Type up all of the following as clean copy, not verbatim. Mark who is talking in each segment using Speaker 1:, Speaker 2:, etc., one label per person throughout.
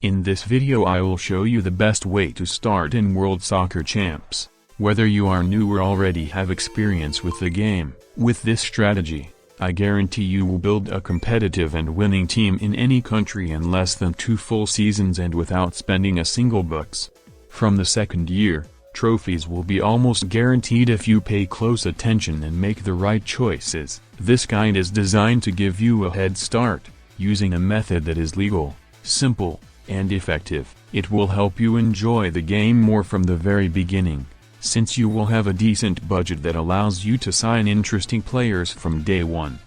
Speaker 1: In this video I will show you the best way to start in World Soccer Champs, whether you are new or already have experience with the game. With this strategy, I guarantee you will build a competitive and winning team in any country in less than 2 full seasons and without spending a single bucks. From the second year, trophies will be almost guaranteed if you pay close attention and make the right choices. This guide is designed to give you a head start, using a method that is legal, simple, and effective. It will help you enjoy the game more from the very beginning, since you will have a decent budget that allows you to sign interesting players from day one.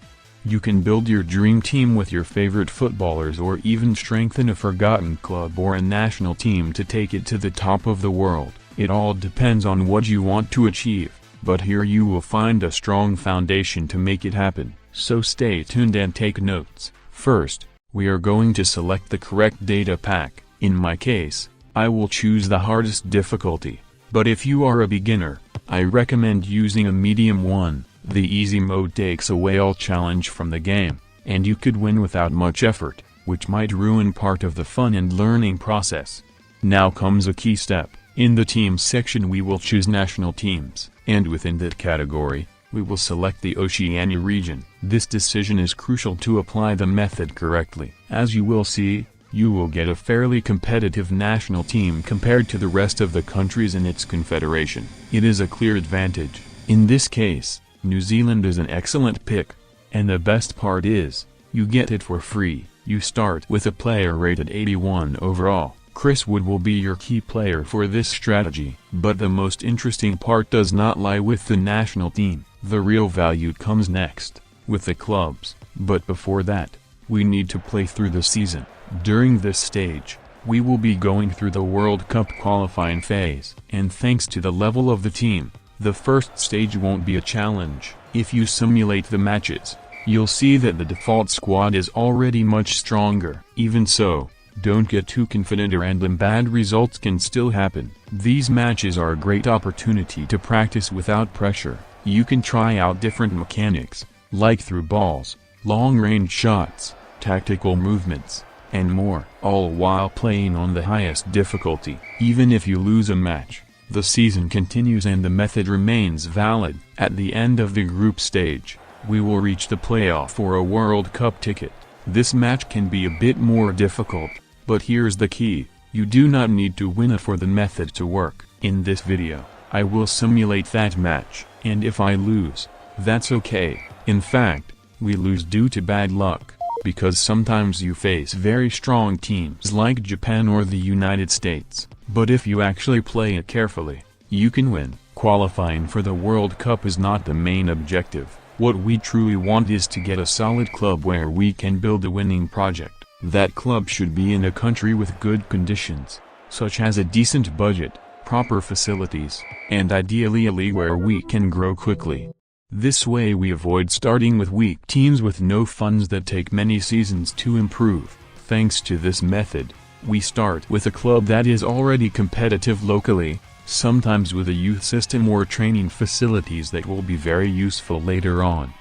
Speaker 1: You can build your dream team with your favorite footballers or even strengthen a forgotten club or a national team to take it to the top of the world. It all depends on what you want to achieve, but here you will find a strong foundation to make it happen. So stay tuned and take notes. First, we are going to select the correct data pack. In my case, I will choose the hardest difficulty, but if you are a beginner, I recommend using a medium one. The easy mode takes away all challenge from the game, and you could win without much effort, which might ruin part of the fun and learning process. Now comes a key step. In the teams section we will choose national teams, and within that category, we will select the Oceania region. This decision is crucial to apply the method correctly. As you will see, you will get a fairly competitive national team compared to the rest of the countries in its confederation. It is a clear advantage. In this case, New Zealand is an excellent pick, and the best part is, you get it for free. You start with a player rated 81 overall. Chris Wood will be your key player for this strategy. But the most interesting part does not lie with the national team. The real value comes next, with the clubs. But before that, we need to play through the season. During this stage, we will be going through the World Cup qualifying phase. And thanks to the level of the team, the first stage won't be a challenge. If you simulate the matches, you'll see that the default squad is already much stronger. Even so, don't get too confident and bad results can still happen. These matches are a great opportunity to practice without pressure. You can try out different mechanics, like through balls, long-range shots, tactical movements, and more, all while playing on the highest difficulty. Even if you lose a match, the season continues and the method remains valid. At the end of the group stage, we will reach the playoff for a World Cup ticket. This match can be a bit more difficult, but here's the key: you do not need to win it for the method to work. In this video, I will simulate that match, and if I lose, that's okay. In fact, we lose due to bad luck, because sometimes you face very strong teams like Japan or the United States. But if you actually play it carefully, you can win. Qualifying for the World Cup is not the main objective. What we truly want is to get a solid club where we can build a winning project. That club should be in a country with good conditions, such as a decent budget, proper facilities, and ideally a league where we can grow quickly. This way we avoid starting with weak teams with no funds that take many seasons to improve. Thanks to this method, we start with a club that is already competitive locally, sometimes with a youth system or training facilities that will be very useful later on.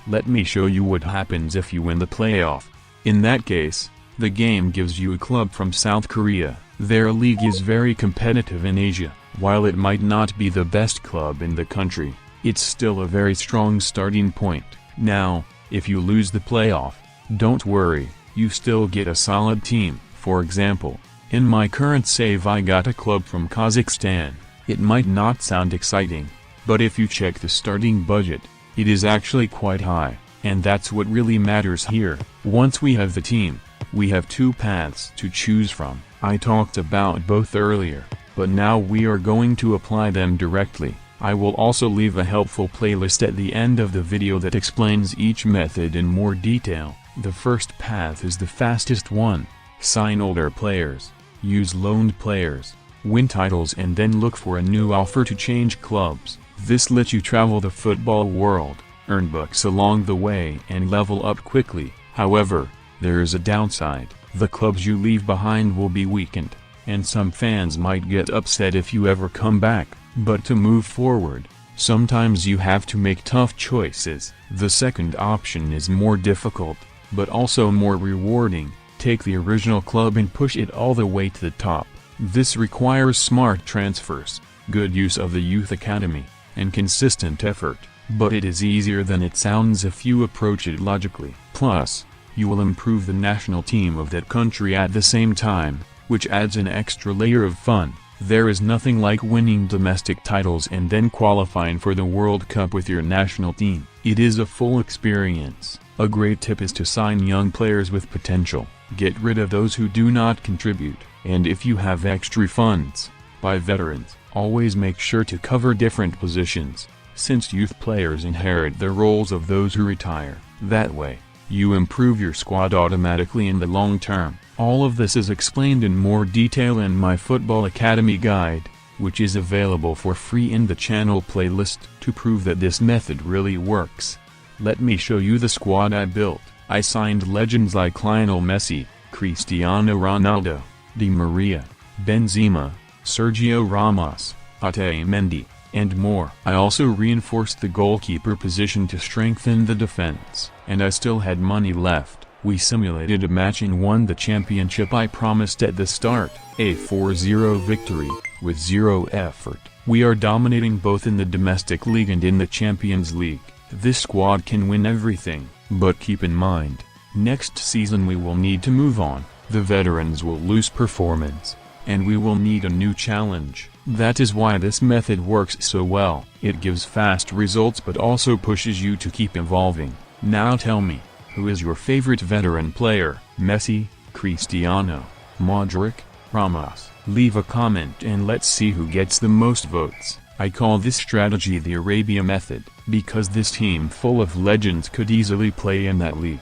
Speaker 1: Let me show you what happens if you win the playoff. In that case, the game gives you a club from South Korea. Their league is very competitive in Asia. While it might not be the best club in the country, it's still a very strong starting point. Now, if you lose the playoff, don't worry, you still get a solid team. For example, in my current save I got a club from Kazakhstan. It might not sound exciting, but if you check the starting budget, it is actually quite high, and that's what really matters here. Once we have the team, we have 2 paths to choose from. I talked about both earlier, but now we are going to apply them directly. I will also leave a helpful playlist at the end of the video that explains each method in more detail. The first path is the fastest one. Sign older players, use loaned players, win titles and then look for a new offer to change clubs. This lets you travel the football world, earn bucks along the way and level up quickly. However, there is a downside. The clubs you leave behind will be weakened, and some fans might get upset if you ever come back. But to move forward, sometimes you have to make tough choices. The second option is more difficult, but also more rewarding. take the original club and push it all the way to the top. This requires smart transfers, good use of the youth academy, and consistent effort, but it is easier than it sounds if you approach it logically. Plus, you will improve the national team of that country at the same time, which adds an extra layer of fun. There is nothing like winning domestic titles and then qualifying for the World Cup with your national team. It is a full experience. A great tip is to sign young players with potential, get rid of those who do not contribute, and if you have extra funds, buy veterans. Always make sure to cover different positions, since youth players inherit the roles of those who retire. That way, you improve your squad automatically in the long term. All of this is explained in more detail in my Football Academy guide, which is available for free in the channel playlist. To prove that this method really works, let me show you the squad I built. I signed legends like Lionel Messi, Cristiano Ronaldo, Di Maria, Benzema, Sergio Ramos, Otamendi, and more. I also reinforced the goalkeeper position to strengthen the defense, and I still had money left. We simulated a match and won the championship I promised at the start, a 4-0 victory, with zero effort. We are dominating both in the domestic league and in the Champions League. This squad can win everything, but keep in mind, next season we will need to move on, the veterans will lose performance, and we will need a new challenge. That is why this method works so well. It gives fast results but also pushes you to keep evolving. Now tell me, who is your favorite veteran player? Messi, Cristiano, Modric, Ramos? Leave a comment and let's see who gets the most votes. I call this strategy the Arabia method, because this team full of legends could easily play in that league.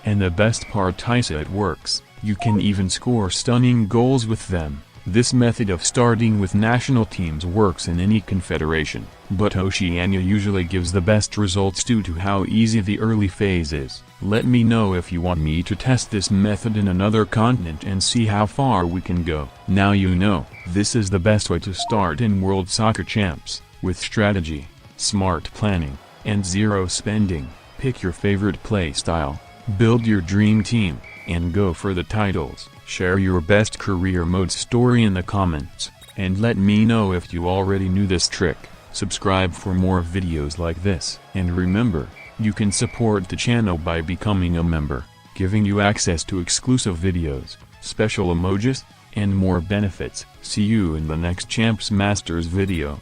Speaker 1: And the best part is it works, you can even score stunning goals with them. This method of starting with national teams works in any confederation, but Oceania usually gives the best results due to how easy the early phase is. Let me know if you want me to test this method in another continent and see how far we can go. Now you know, this is the best way to start in World Soccer Champs, with strategy, smart planning, and zero spending. Pick your favorite play style, build your dream team, and go for the titles. Share your best career mode story in the comments, and let me know if you already knew this trick. Subscribe for more videos like this, and remember, you can support the channel by becoming a member, giving you access to exclusive videos, special emojis, and more benefits. See you in the next Champs Masters video.